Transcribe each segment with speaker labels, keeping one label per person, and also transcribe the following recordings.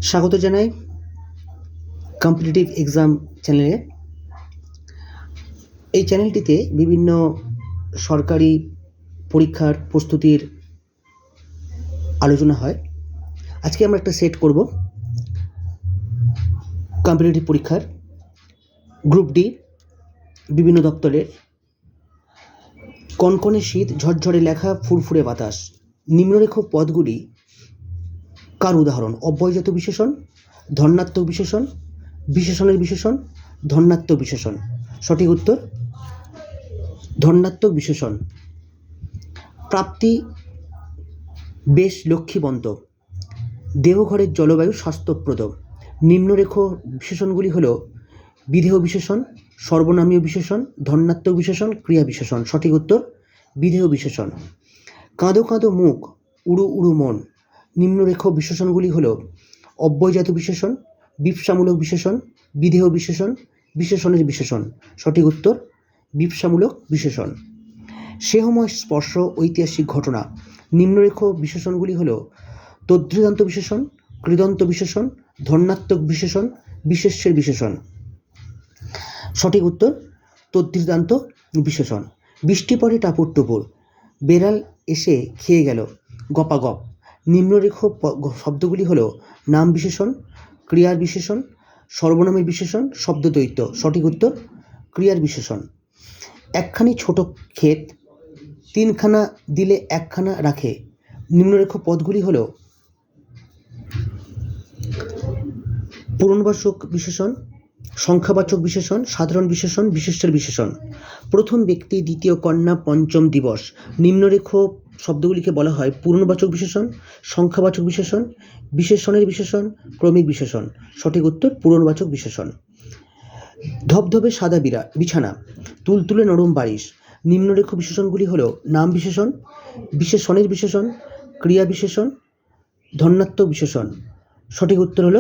Speaker 1: স্বাগত জানাই competitive exam চ্যানেলে। এই চ্যানেলটিতে বিভিন্ন সরকারি পরীক্ষার প্রস্তুতির আলোচনা হয়। আজকে আমরা একটা সেট করব কম্পিটিটিভ পরীক্ষার গ্রুপ ডি বিভিন্ন দপ্তরের। কনকনে শীত, ঝরঝরে লেখা, ফুরফুরে বাতাস। নিম্নরেখ পদগুলি কার উদাহরণ? অব্যয়জাত বিশেষণ, ধন্যাত্মক বিশেষণ, বিশেষণের বিশেষণ, ধন্যাত্মক বিশেষণ। সঠিক উত্তর ধন্যাত্মক বিশেষণ। প্রাপ্তি বেশ লক্ষ্মীবন্ত। দেহঘরের জলবায়ু স্বাস্থ্যপ্রদ। নিম্নরেখ বিশেষণগুলি হল বিধেয় বিশেষণ, সর্বনামীয় বিশেষণ, ধন্যাত্মক বিশেষণ, ক্রিয়া বিশেষণ। সঠিক উত্তর বিধেয় বিশেষণ। কাঁদো কাঁদো মুখ, উড়ু উড়ু মন। নিম্নরেখ বিশেষণগুলি হল অব্যয়জাত বিশেষণ, বিপ্সামূলক বিশেষণ, বিধেয় বিশেষণ, বিশেষণের বিশেষণ। সঠিক উত্তর বিপ্সামূলক বিশেষণ। স্নেহময় স্পর্শ, ঐতিহাসিক ঘটনা। নিম্নরেখ বিশেষণগুলি হল তদ্ধিতান্ত বিশেষণ, কৃদন্ত বিশেষণ, ধন্যাত্মক বিশেষণ, বিশেষ্যের বিশেষণ। সঠিক উত্তর তদ্ধিতান্ত বিশেষণ। বৃষ্টি পড়ে টাপুর টুপুর, বেড়াল এসে খেয়ে গেল গপাগপ। নিম্নরেখ শব্দগুলি হল নাম বিশেষণ, ক্রিয়ার বিশেষণ, সর্বনামের বিশেষণ, শব্দদ্বৈত। সঠিক উত্তর ক্রিয়ার বিশেষণ। একখানি ছোট ক্ষেত, তিনখানা দিলে একখানা রাখে। নিম্নরেখ পদগুলি হল পূর্ণবাচক বিশেষণ, সংখ্যাবাচক বিশেষণ, সাধারণ বিশেষণ, বিশেষ্যের বিশেষণ। প্রথম ব্যক্তি, দ্বিতীয় কন্যা, পঞ্চম দিবস। নিম্নরেখ শব্দগুলিকে বলা হয় পূর্ণবাচক বিশেষণ, সংখ্যাবাচক বিশেষণ, বিশেষণের বিশেষণ, ক্রমিক বিশেষণ। সঠিক উত্তর পূর্ণবাচক বিশেষণ। ধবধবে সাদা বিছানা, তুলতুলে নরম বারিশ। নিম্নরেখ বিশেষণগুলি হল নাম বিশেষণ, বিশেষণের বিশেষণ, ক্রিয়া বিশেষণ, ধন্যাত্মক বিশেষণ। সঠিক উত্তর হল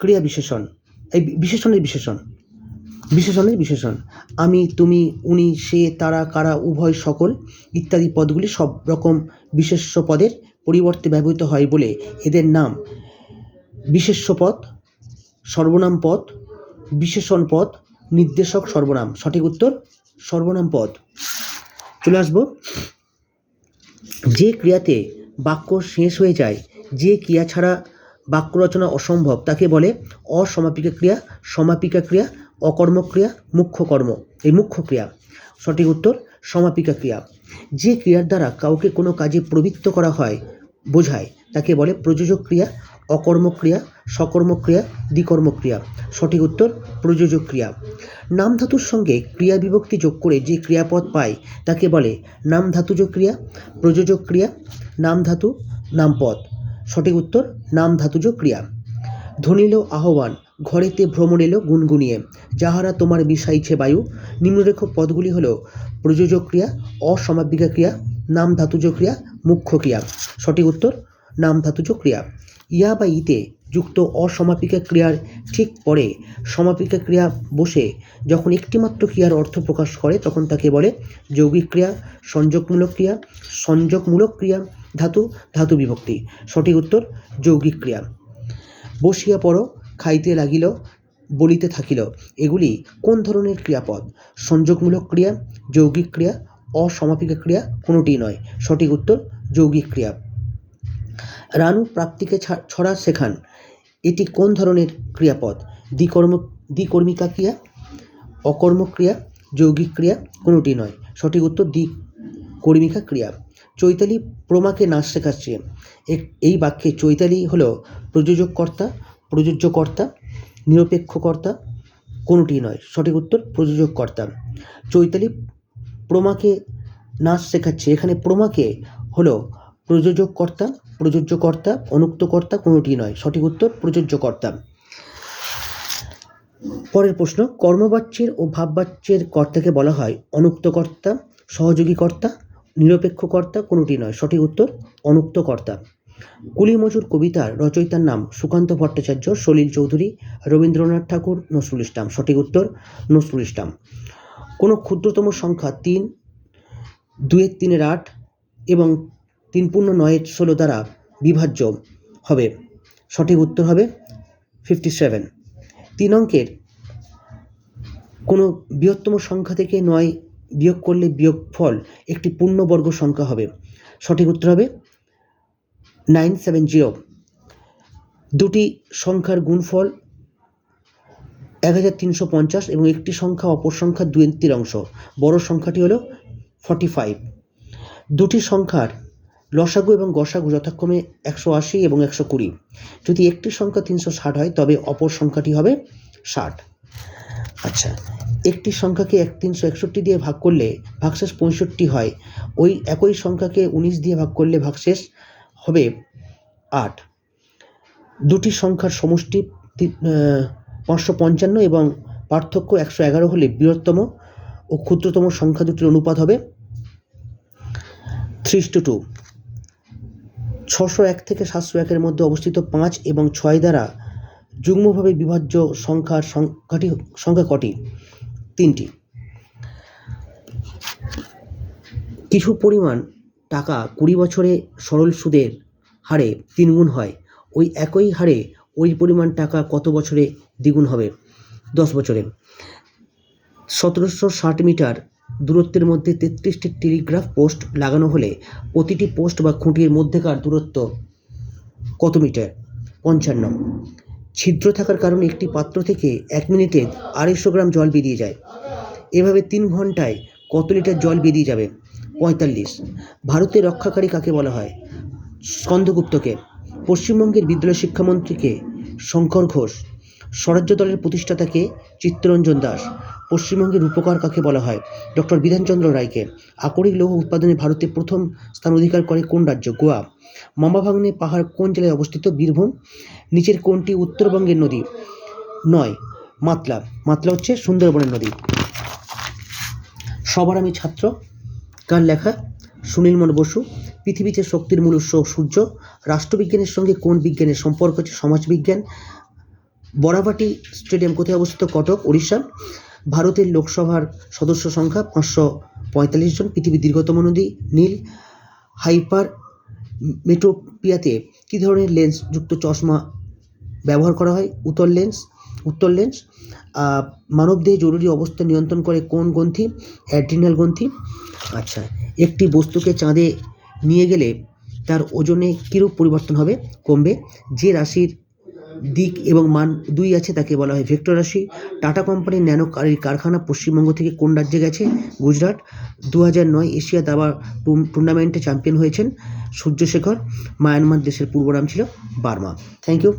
Speaker 1: ক্রিয়া বিশেষণ, এই বিশেষণের বিশেষণ, বিশেষণের বিশেষণ। আমি, তুমি, উনি, সে, তারা, কারা, উভয়, সকল ইত্যাদি পদগুলি সব রকম বিশেষ্য পদের পরিবর্তে ব্যবহৃত হয় বলে এদের নাম বিশেষ্য পদ, সর্বনাম পদ, বিশেষণ পদ, নির্দেশক সর্বনাম। সঠিক উত্তর সর্বনাম পদ। চলে আসব যে ক্রিয়াতে বাক্য শেষ হয়ে যায়, যে ক্রিয়া ছাড়া বাক্য রচনা অসম্ভব, তাকে বলে অসমাপিকা ক্রিয়া, সমাপিকা ক্রিয়া, অকর্মক ক্রিয়া, মুখ্য কর্ম, এই মুখ্য ক্রিয়া। সঠিক উত্তর সমাপিকা ক্রিয়া। যে ক্রিয়ার দ্বারা কাউকে কোনো কাজে প্রবৃত্ত করা হয় বোঝায় তাকে বলে প্রযোজক ক্রিয়া, অকর্মক ক্রিয়া, সকর্মক ক্রিয়া, দ্বিকর্মক ক্রিয়া। সঠিক উত্তর প্রযোজক ক্রিয়া। নাম ধাতুর সঙ্গে ক্রিয়া বিভক্তি যোগ করে যে ক্রিয়াপদ পায় তাকে বলে নাম ধাতুজ ক্রিয়া, প্রযোজক ক্রিয়া, নাম ধাতু, নামপদ। সঠিক উত্তর নাম ধাতুজ ক্রিয়া। ধ্বনিল আহ্বান, ঘরেতে ভ্রমণ এলো গুনগুনিয়ে, যাহারা তোমার বিষাইছে বায়ু। নিম্নরেখ পদগুলি হল প্রযোজক ক্রিয়া, অসমাপিকা ক্রিয়া, নাম ধাতুজ ক্রিয়া, মুখ্য ক্রিয়া। সঠিক উত্তর নাম ধাতুজ ক্রিয়া। ইয়া বা ইতে যুক্ত অসমাপিকা ক্রিয়ার ঠিক পরে সমাপিকা ক্রিয়া বসে যখন একটিমাত্র ক্রিয়ার অর্থ প্রকাশ করে তখন তাকে বলে যৌগিক ক্রিয়া, সংযোগমূলক ক্রিয়া, সংযোগমূলক ক্রিয়া, ধাতু, ধাতু বিভক্তি। সঠিক উত্তর যৌগিক ক্রিয়া। বসিয়া পড়ো, খাইতে লাগিল, বলিতে থাকিল, এগুলি কোন ধরনের ক্রিয়াপদ? সংযোগমূলক ক্রিয়া, যৌগিক ক্রিয়া, অসমাপিকা ক্রিয়া, কোনোটি নয়। সঠিক উত্তর যৌগিক ক্রিয়া। রানু প্রাপ্তিকে ছড়া শেখান, এটি কোন ধরনের ক্রিয়াপদ? দ্বিকর্মিকা ক্রিয়া, অকর্মক ক্রিয়া, যৌগিক ক্রিয়া, কোনোটি নয়। সঠিক উত্তর দ্বিকর্মিকা ক্রিয়া। চৈতালি প্রমাকে নাচ শেখাচ্ছে, এই বাক্যে চৈতালি হল প্রযোজক কর্তা, প্রযোজ্য কর্তা, নিরপেক্ষ কর্তা, কোনোটি নয়। সঠিক উত্তর প্রযোজক কর্তা। চৈতালি প্রমাকে নাচ শেখাচ্ছে, এখানে প্রমাকে হল প্রযোজক কর্তা, প্রযোজ্য কর্তা, অনুক্ত কর্তা, কোনোটি নয়। সঠিক উত্তর প্রযোজ্য কর্তা। পরের প্রশ্ন, কর্মবাচ্যের ও ভাববাচ্যের কর্তাকে বলা হয় অনুক্ত কর্তা, সহযোগী কর্তা, নিরপেক্ষ কর্তা, কোনোটি নয়। সঠিক উত্তর অনুক্ত কর্তা। কুলি মজুর কবিতার রচয়িতার নাম সুকান্ত ভট্টাচার্য, সলিল চৌধুরী, রবীন্দ্রনাথ ঠাকুর, নজরুল ইসলাম। সঠিক উত্তর নজরুল ইসলাম। কোনো ক্ষুদ্রতম সংখ্যা 3, 2-3 8 এবং 3 পূর্ণ 9 16 দ্বারা বিভাজ্য হবে। সঠিক উত্তর হবে 57। 3 অঙ্কের কোনো বৃহত্তম সংখ্যা থেকে 9 বিয়োগ করলে বিয়োগফল একটি পূর্ণবর্গ সংখ্যা হবে। সঠিক উত্তর হবে 970। দুটি সংখ্যার গুণফল 1350 এবং একটি সংখ্যা অপর সংখ্যার 2/3 অংশ। বড় সংখ্যাটি হলো 45। দুটি সংখ্যার লসাগু এবং গসাগু যথাক্রমে 180 এবং 120। যদি একটি সংখ্যা 360 হয় তবে অপর সংখ্যাটি হবে 60। আচ্ছা, একটি সংখ্যাকে 361 দিয়ে ভাগ করলে ভাগশেষ 65 হয়। ওই একই সংখ্যাকে 19 দিয়ে ভাগ করলে ভাগশেষ হবে 8। দুটি সংখ্যার সমষ্টি 555 এবং পার্থক্য 111 হলে বৃহত্তম ও ক্ষুদ্রতম সংখ্যা দুটির অনুপাত হবে 3:2। 601 থেকে 701 মধ্যে অবস্থিত 5 এবং 6 দ্বারা যুগ্মভাবে বিভাজ্য সংখ্যা কটি? 3টি। কিছু পরিমাণ টাকা 20 বছরে সরল সুদের হারে 3 গুণ হয়, ওই একই হারে ওই পরিমাণ টাকা কত বছরে দ্বিগুণ হবে? 10 বছরে। 1760 মিটার দূরত্বের মধ্যে 33টি টেলিগ্রাফ পোস্ট লাগানো হলে প্রতিটি পোস্ট বা খুঁটির মধ্যেকার দূরত্ব কত মিটার? 55। ছিদ্র থাকার কারণে একটি পাত্র থেকে 1 মিনিটে 250 গ্রাম জল বেরিয়ে যায়। এভাবে 3 ঘন্টায় কত লিটার জল বেরিয়ে যাবে? 45। ভারতের রক্ষাকারী কাকে বলা হয়? স্কন্দগুপ্তকে। পশ্চিমবঙ্গের বিদ্যালয় শিক্ষামন্ত্রীকে শঙ্কর ঘোষ। স্বরাজ্য দলের প্রতিষ্ঠাতাকে চিত্তরঞ্জন দাস। পশ্চিমবঙ্গের রূপকার কাকে বলা হয়? ডক্টর বিধানচন্দ্র রায়কে। আকরিক লৌহ উৎপাদনে ভারতে প্রথম স্থান অধিকার করে কোন রাজ্য? গোয়া। মামাভাগ্নে পাহাড় কোন জেলায় অবস্থিত? বীরভূম। নিচের কোনটি উত্তরবঙ্গের নদী নয়? মাতলা। মাতলা হচ্ছে সুন্দরবনের নদী। সবার আমি ছাত্র কার লেখা? সুনীলমন বসু। পৃথিবীতে শক্তির মূল উৎস সূর্য। রাষ্ট্রবিজ্ঞানের সঙ্গে কোন বিজ্ঞানের সম্পর্ক হচ্ছে? সমাজবিজ্ঞান। বরাবাটি স্টেডিয়াম কোথায় অবস্থিত? কটক, উড়িষ্যা। ভারতের লোকসভার সদস্য সংখ্যা 545 জন। পৃথিবীর দীর্ঘতম নদী নীল। হাইপার মেট্রোপিয়াতে কী ধরনের লেন্স যুক্ত চশমা ব্যবহার করা হয়? উত্তর লেন্স। মানবদেহে জরুরি অবস্থা নিয়ন্ত্রণ করে কোন গ্রন্থি? অ্যাড্রিনাল গ্রন্থি। আচ্ছা, একটি বস্তুকে চাঁদে নিয়ে গেলে তার ওজনে কীরূপ পরিবর্তন হবে? কমবে। যে রাশির দিক এবং মান 2 আছে তাকে বলা হয় ভেক্টর রাশি। টাটা কোম্পানির ন্যানো গাড়ির কারখানা পশ্চিমবঙ্গ থেকে কোন রাজ্যে গেছে? গুজরাট। 2009 এশিয়া দাবা টুর্নামেন্টে চ্যাম্পিয়ন হয়েছেন সূর্যশেখর। মায়ানমার দেশের পূর্ব নাম ছিল বার্মা। Thank you.